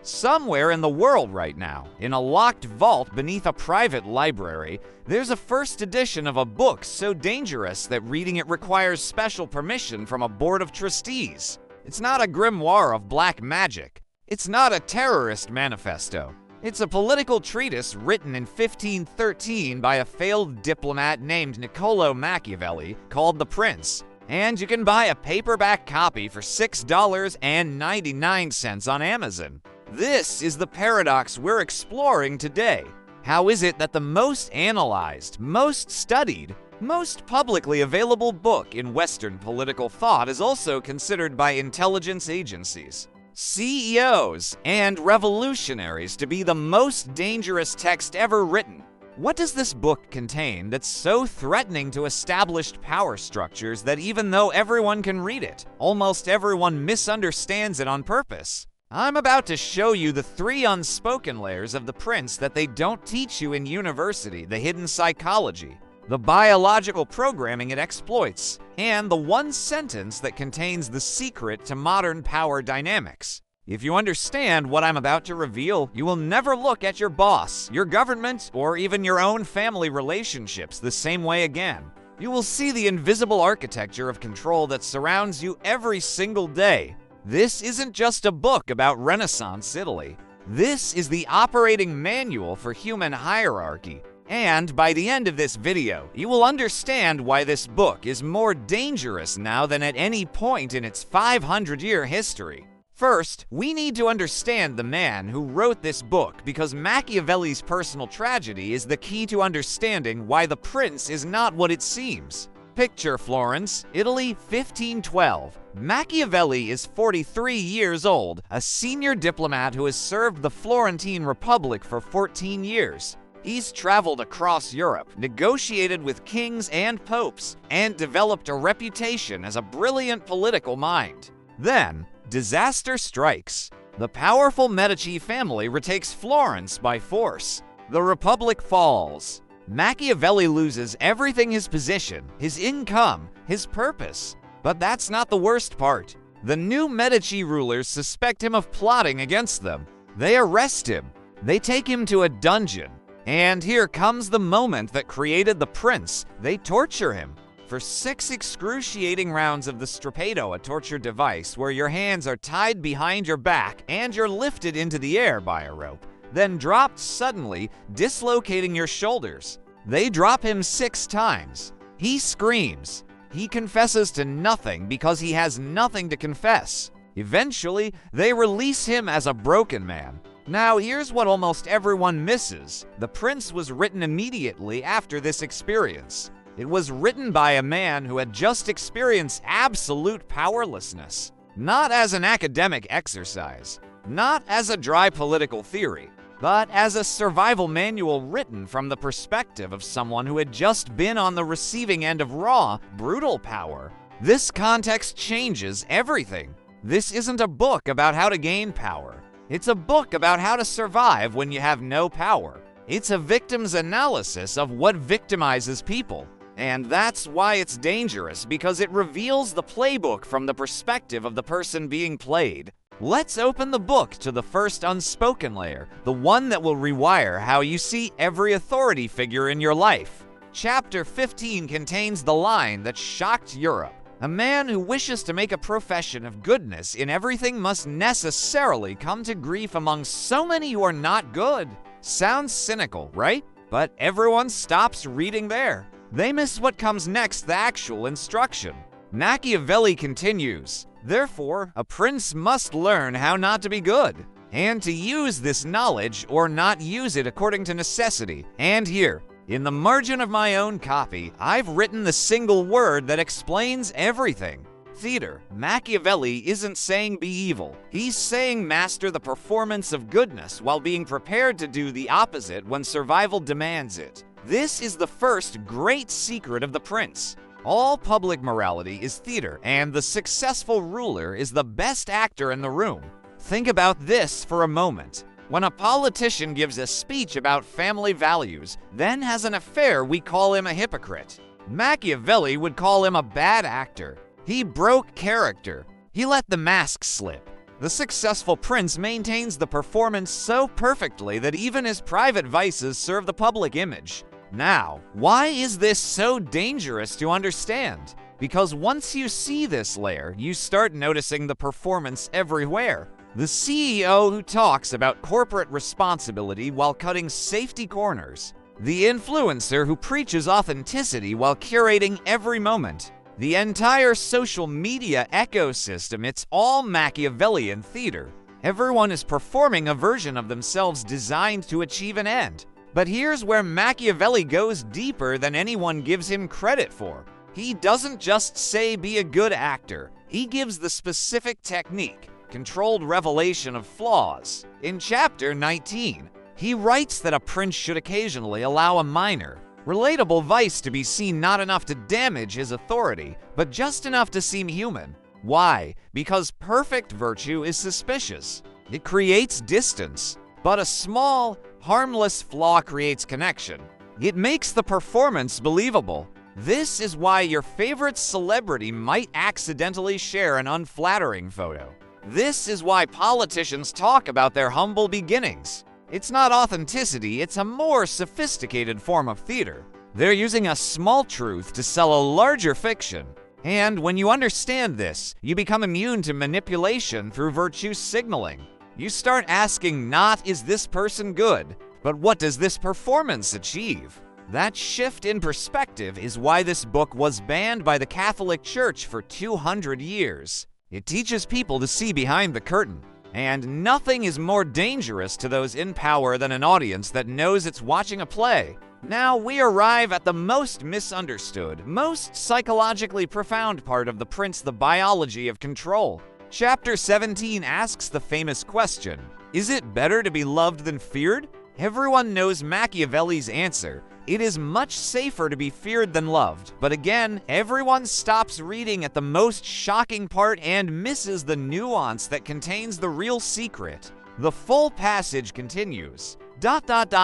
Somewhere in the world right now, in a locked vault beneath a private library, there's a first edition of a book so dangerous that reading it requires special permission from a board of trustees. It's not a grimoire of black magic. It's not a terrorist manifesto. It's a political treatise written in 1513 by a failed diplomat named Niccolò Machiavelli called The Prince. And you can buy a paperback copy for $6.99 on Amazon. This is the paradox we're exploring today. How is it that the most analyzed, most studied, most publicly available book in Western political thought is also considered by intelligence agencies, CEOs, and revolutionaries to be the most dangerous text ever written? What does this book contain that's so threatening to established power structures that even though everyone can read it, almost everyone misunderstands it on purpose? I'm about to show you the 3 unspoken layers of The Prince that they don't teach you in university: the hidden psychology, the biological programming it exploits, and the one sentence that contains the secret to modern power dynamics. If you understand what I'm about to reveal, you will never look at your boss, your government, or even your own family relationships the same way again. You will see the invisible architecture of control that surrounds you every single day. This isn't just a book about Renaissance Italy. This is the operating manual for human hierarchy. And by the end of this video, you will understand why this book is more dangerous now than at any point in its 500-year history. First, we need to understand the man who wrote this book, because Machiavelli's personal tragedy is the key to understanding why The Prince is not what it seems. Picture Florence, Italy, 1512. Machiavelli is 43 years old, a senior diplomat who has served the Florentine Republic for 14 years. He's traveled across Europe, negotiated with kings and popes, and developed a reputation as a brilliant political mind. Then, disaster strikes. The powerful Medici family retakes Florence by force. The Republic falls. Machiavelli loses everything: his position, his income, his purpose. But that's not the worst part. The new Medici rulers suspect him of plotting against them. They arrest him. They take him to a dungeon. And here comes the moment that created The Prince. They torture him. For 6 excruciating rounds of the strapado, a torture device where your hands are tied behind your back and you're lifted into the air by a rope, then dropped suddenly, dislocating your shoulders. They drop him 6 times. He screams. He confesses to nothing because he has nothing to confess. Eventually, they release him as a broken man. Now, here's what almost everyone misses. The Prince was written immediately after this experience. It was written by a man who had just experienced absolute powerlessness. Not as an academic exercise, not as a dry political theory, but as a survival manual written from the perspective of someone who had just been on the receiving end of raw, brutal power. This context changes everything. This isn't a book about how to gain power. It's a book about how to survive when you have no power. It's a victim's analysis of what victimizes people. And that's why it's dangerous, because it reveals the playbook from the perspective of the person being played. Let's open the book to the first unspoken layer, the one that will rewire how you see every authority figure in your life. Chapter 15 contains the line that shocked Europe. A man who wishes to make a profession of goodness in everything must necessarily come to grief among so many who are not good. Sounds cynical, right? But everyone stops reading there. They miss what comes next, the actual instruction. Machiavelli continues, therefore, a prince must learn how not to be good, and to use this knowledge or not use it according to necessity. And here, in the margin of my own copy, I've written the single word that explains everything. Theater. Machiavelli isn't saying be evil. He's saying master the performance of goodness while being prepared to do the opposite when survival demands it. This is the first great secret of The Prince. All public morality is theater, and the successful ruler is the best actor in the room. Think about this for a moment. When a politician gives a speech about family values, then has an affair, we call him a hypocrite. Machiavelli would call him a bad actor. He broke character. He let the mask slip. The successful prince maintains the performance so perfectly that even his private vices serve the public image. Now, why is this so dangerous to understand? Because once you see this layer, you start noticing the performance everywhere. The CEO who talks about corporate responsibility while cutting safety corners. The influencer who preaches authenticity while curating every moment. The entire social media ecosystem, it's all Machiavellian theater. Everyone is performing a version of themselves designed to achieve an end. But here's where Machiavelli goes deeper than anyone gives him credit for. He doesn't just say be a good actor. He gives the specific technique, controlled revelation of flaws. In chapter 19, he writes that a prince should occasionally allow a minor, relatable vice to be seen, not enough to damage his authority, but just enough to seem human. Why? Because perfect virtue is suspicious. It creates distance. But a small, harmless flaw creates connection. It makes the performance believable. This is why your favorite celebrity might accidentally share an unflattering photo. This is why politicians talk about their humble beginnings. It's not authenticity, it's a more sophisticated form of theater. They're using a small truth to sell a larger fiction. And when you understand this, you become immune to manipulation through virtue signaling. You start asking not, is this person good, but what does this performance achieve? That shift in perspective is why this book was banned by the Catholic Church for 200 years. It teaches people to see behind the curtain. And nothing is more dangerous to those in power than an audience that knows it's watching a play. Now we arrive at the most misunderstood, most psychologically profound part of The Prince, the biology of control. Chapter 17 asks the famous question, is it better to be loved than feared? Everyone knows Machiavelli's answer. It is much safer to be feared than loved. But again, everyone stops reading at the most shocking part and misses the nuance that contains the real secret. The full passage continues. ...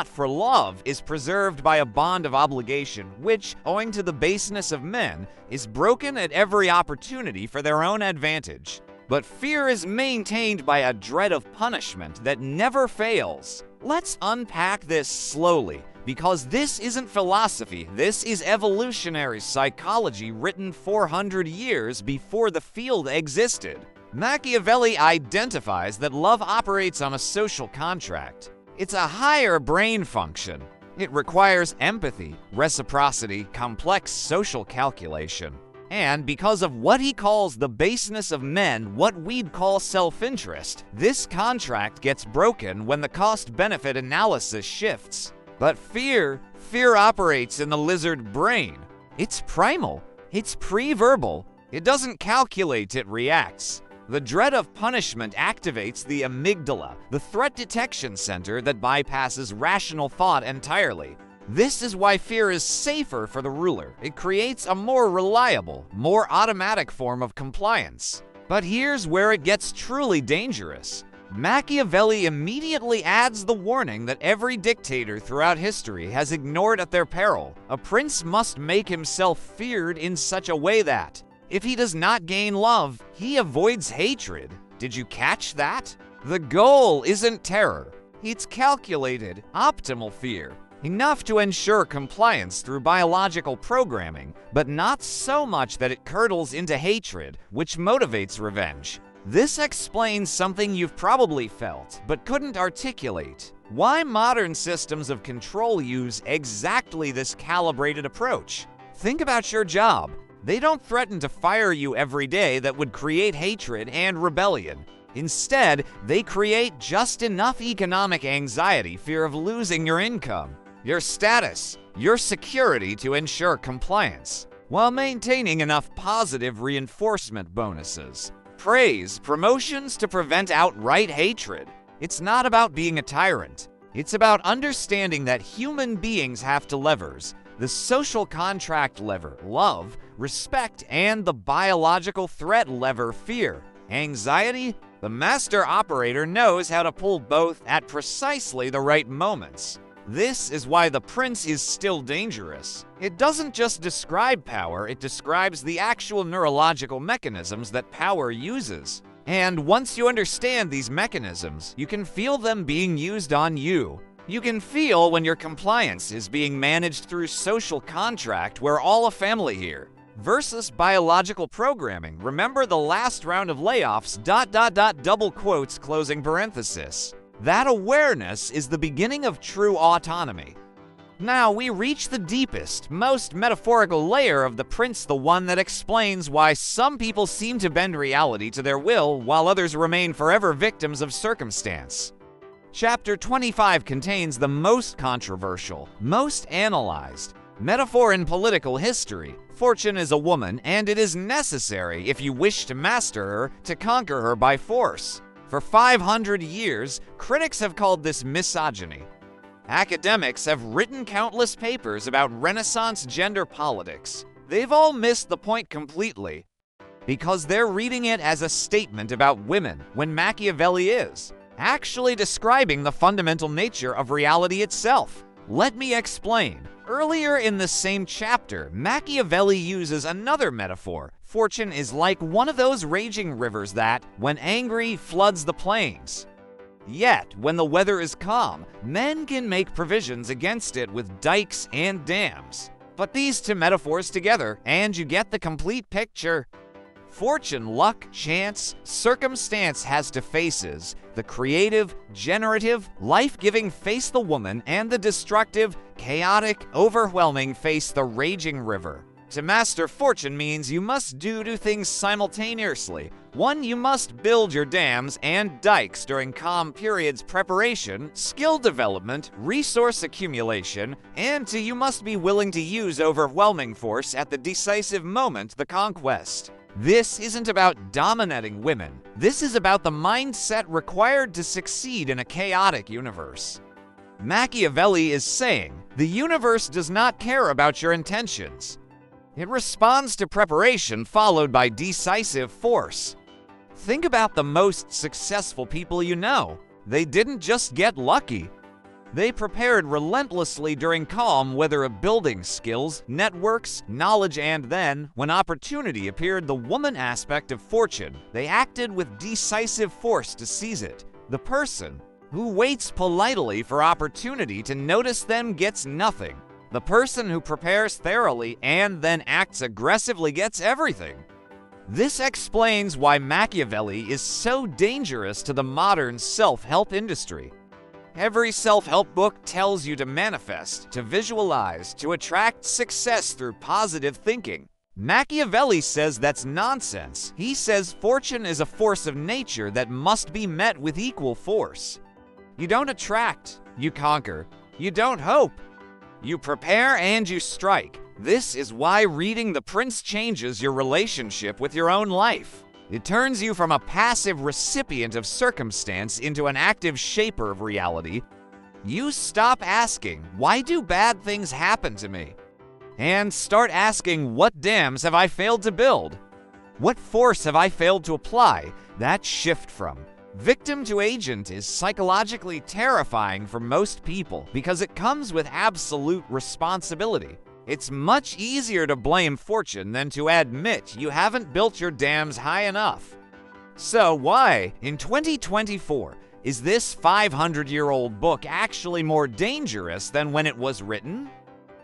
For love is preserved by a bond of obligation, which, owing to the baseness of men, is broken at every opportunity for their own advantage. But fear is maintained by a dread of punishment that never fails. Let's unpack this slowly, because this isn't philosophy, this is evolutionary psychology written 400 years before the field existed. Machiavelli identifies that love operates on a social contract. It's a higher brain function. It requires empathy, reciprocity, complex social calculation. And because of what he calls the baseness of men, what we'd call self-interest, this contract gets broken when the cost-benefit analysis shifts. But fear operates in the lizard brain. It's primal. It's pre-verbal. It doesn't calculate, it reacts. The dread of punishment activates the amygdala, the threat detection center that bypasses rational thought entirely. This is why fear is safer for the ruler. It creates a more reliable, more automatic form of compliance. But here's where it gets truly dangerous. Machiavelli immediately adds the warning that every dictator throughout history has ignored at their peril. A prince must make himself feared in such a way that, if he does not gain love, he avoids hatred. Did you catch that? The goal isn't terror. It's calculated, optimal fear. Enough to ensure compliance through biological programming, but not so much that it curdles into hatred, which motivates revenge. This explains something you've probably felt, but couldn't articulate. Why modern systems of control use exactly this calibrated approach. Think about your job. They don't threaten to fire you every day that would create hatred and rebellion. Instead, they create just enough economic anxiety, fear of losing your income, your status, your security to ensure compliance, while maintaining enough positive reinforcement bonuses. Praise, promotions to prevent outright hatred. It's not about being a tyrant. It's about understanding that human beings have two levers. The social contract lever, love, respect, and the biological threat lever, fear, anxiety. The master operator knows how to pull both at precisely the right moments. This is why The Prince is still dangerous. It doesn't just describe power, it describes the actual neurological mechanisms that power uses. And once you understand these mechanisms, you can feel them being used on you. You can feel when your compliance is being managed through social contract, we're all a family here, versus biological programming. Remember the last round of layoffs, ... double quotes, closing parenthesis. That awareness is the beginning of true autonomy. Now we reach the deepest, most metaphorical layer of the prince, the one that explains why some people seem to bend reality to their will while others remain forever victims of circumstance. Chapter 25 contains the most controversial, most analyzed metaphor in political history. Fortune is a woman, and it is necessary, if you wish to master her, to conquer her by force. For 500 years, critics have called this misogyny. Academics have written countless papers about Renaissance gender politics. They've all missed the point completely, because they're reading it as a statement about women, when Machiavelli is actually describing the fundamental nature of reality itself. Let me explain. Earlier in the same chapter, Machiavelli uses another metaphor. Fortune is like one of those raging rivers that, when angry, floods the plains. Yet, when the weather is calm, men can make provisions against it with dikes and dams. Put these two metaphors together, and you get the complete picture. Fortune, luck, chance, circumstance has two faces. The creative, generative, life-giving face the woman, and the destructive, chaotic, overwhelming face the raging river. To master fortune means you must do two things simultaneously. One, you must build your dams and dikes during calm periods, preparation, skill development, resource accumulation, and two, you must be willing to use overwhelming force at the decisive moment, the conquest. This isn't about dominating women. This is about the mindset required to succeed in a chaotic universe. Machiavelli is saying, the universe does not care about your intentions. It responds to preparation followed by decisive force. Think about the most successful people you know. They didn't just get lucky. They prepared relentlessly during calm weather of building skills, networks, knowledge, and then, when opportunity appeared, the woman aspect of fortune, they acted with decisive force to seize it. The person who waits politely for opportunity to notice them gets nothing. The person who prepares thoroughly and then acts aggressively gets everything. This explains why Machiavelli is so dangerous to the modern self-help industry. Every self-help book tells you to manifest, to visualize, to attract success through positive thinking. Machiavelli says that's nonsense. He says fortune is a force of nature that must be met with equal force. You don't attract, you conquer. You don't hope, you prepare and you strike. This is why reading The Prince changes your relationship with your own life. It turns you from a passive recipient of circumstance into an active shaper of reality. You stop asking, why do bad things happen to me? And start asking, what dams have I failed to build? What force have I failed to apply? That shift from victim to agent is psychologically terrifying for most people because it comes with absolute responsibility. It's much easier to blame fortune than to admit you haven't built your dams high enough. So why, in 2024, is this 500-year-old book actually more dangerous than when it was written?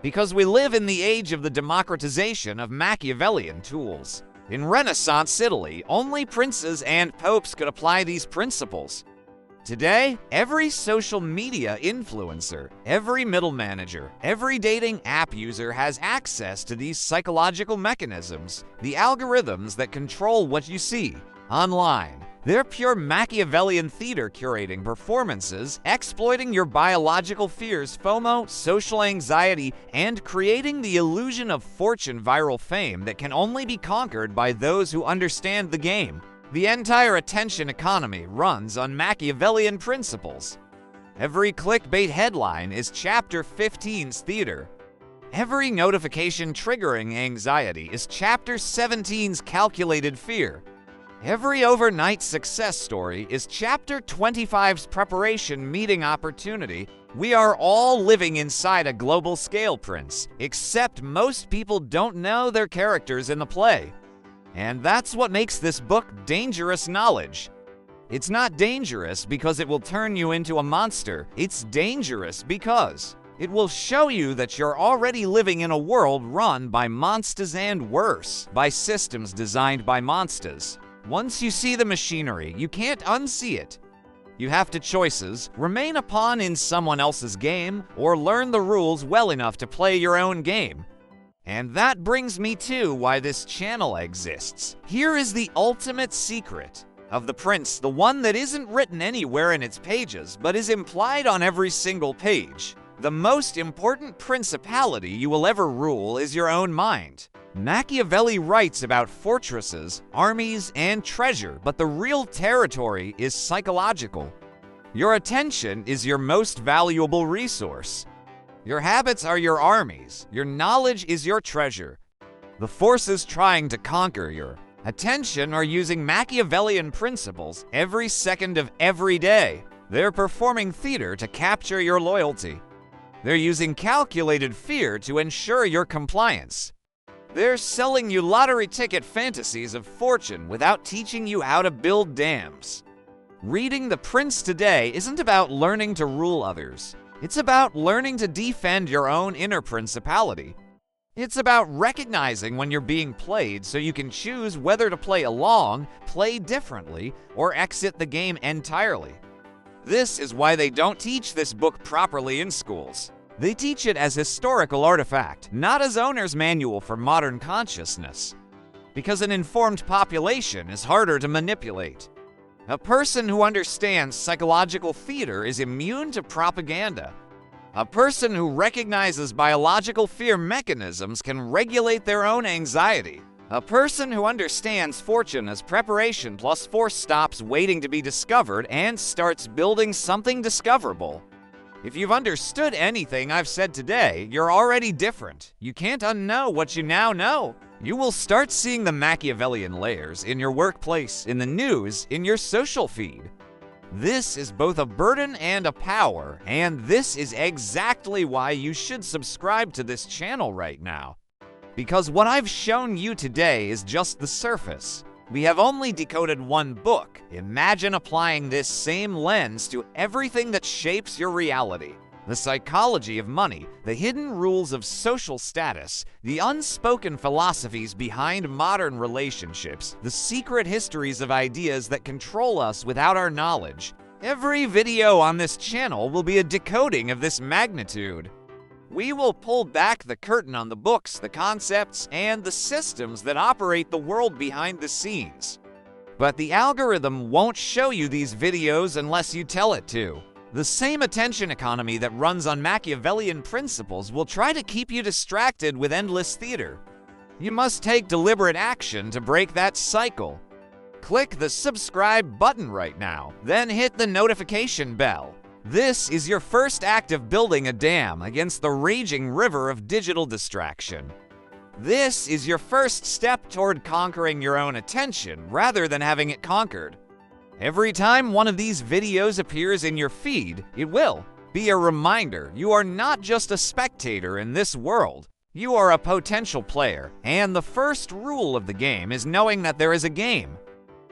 Because we live in the age of the democratization of Machiavellian tools. In Renaissance Italy, only princes and popes could apply these principles. Today, every social media influencer, every middle manager, every dating app user has access to these psychological mechanisms, the algorithms that control what you see online. They're pure Machiavellian theater curating performances, exploiting your biological fears, FOMO, social anxiety, and creating the illusion of fortune viral fame that can only be conquered by those who understand the game. The entire attention economy runs on Machiavellian principles. Every clickbait headline is Chapter 15's theater. Every notification triggering anxiety is Chapter 17's calculated fear. Every overnight success story is Chapter 25's preparation meeting opportunity. We are all living inside a global scale, Prince, except most people don't know their characters in the play. And that's what makes this book dangerous knowledge. It's not dangerous because it will turn you into a monster. It's dangerous because it will show you that you're already living in a world run by monsters and worse, by systems designed by monsters. Once you see the machinery, you can't unsee it. You have two choices: remain a pawn in someone else's game, or learn the rules well enough to play your own game. And that brings me to why this channel exists. Here is the ultimate secret of the prince, the one that isn't written anywhere in its pages, but is implied on every single page. The most important principality you will ever rule is your own mind. Machiavelli writes about fortresses, armies, and treasure, but the real territory is psychological. Your attention is your most valuable resource. Your habits are your armies. Your knowledge is your treasure. The forces trying to conquer your attention are using Machiavellian principles every second of every day. They're performing theater to capture your loyalty. They're using calculated fear to ensure your compliance. They're selling you lottery ticket fantasies of fortune without teaching you how to build dams. Reading The Prince today isn't about learning to rule others. It's about learning to defend your own inner principality. It's about recognizing when you're being played so you can choose whether to play along, play differently, or exit the game entirely. This is why they don't teach this book properly in schools. They teach it as historical artifact, not as owner's manual for modern consciousness. Because an informed population is harder to manipulate. A person who understands psychological theater is immune to propaganda. A person who recognizes biological fear mechanisms can regulate their own anxiety. A person who understands fortune as preparation plus force stops waiting to be discovered and starts building something discoverable. If you've understood anything I've said today, you're already different. You can't unknow what you now know. You will start seeing the Machiavellian layers in your workplace, in the news, in your social feed. This is both a burden and a power, and this is exactly why you should subscribe to this channel right now. Because what I've shown you today is just the surface. We have only decoded one book. Imagine applying this same lens to everything that shapes your reality. The psychology of money, the hidden rules of social status, the unspoken philosophies behind modern relationships, the secret histories of ideas that control us without our knowledge. Every video on this channel will be a decoding of this magnitude. We will pull back the curtain on the books, the concepts, and the systems that operate the world behind the scenes. But the algorithm won't show you these videos unless you tell it to. The same attention economy that runs on Machiavellian principles will try to keep you distracted with endless theater. You must take deliberate action to break that cycle. Click the subscribe button right now, then hit the notification bell. This is your first act of building a dam against the raging river of digital distraction. This is your first step toward conquering your own attention rather than having it conquered. Every time one of these videos appears in your feed, it will be a reminder you are not just a spectator in this world. You are a potential player, and the first rule of the game is knowing that there is a game.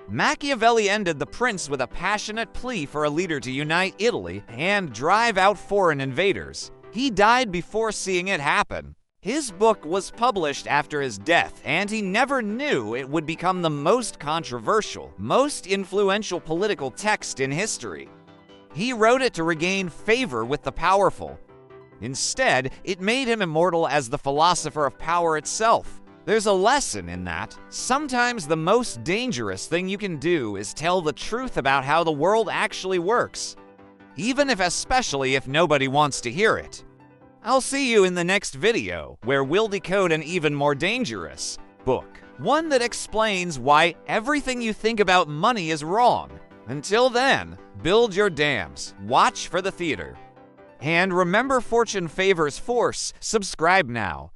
Machiavelli ended The Prince with a passionate plea for a leader to unite Italy and drive out foreign invaders. He died before seeing it happen. His book was published after his death, and he never knew it would become the most controversial, most influential political text in history. He wrote it to regain favor with the powerful. Instead, it made him immortal as the philosopher of power itself. There's a lesson in that. Sometimes the most dangerous thing you can do is tell the truth about how the world actually works, especially if nobody wants to hear it. I'll see you in the next video, where we'll decode an even more dangerous book. One that explains why everything you think about money is wrong. Until then, build your dams, watch for the theater. And remember, fortune favors force. Subscribe now.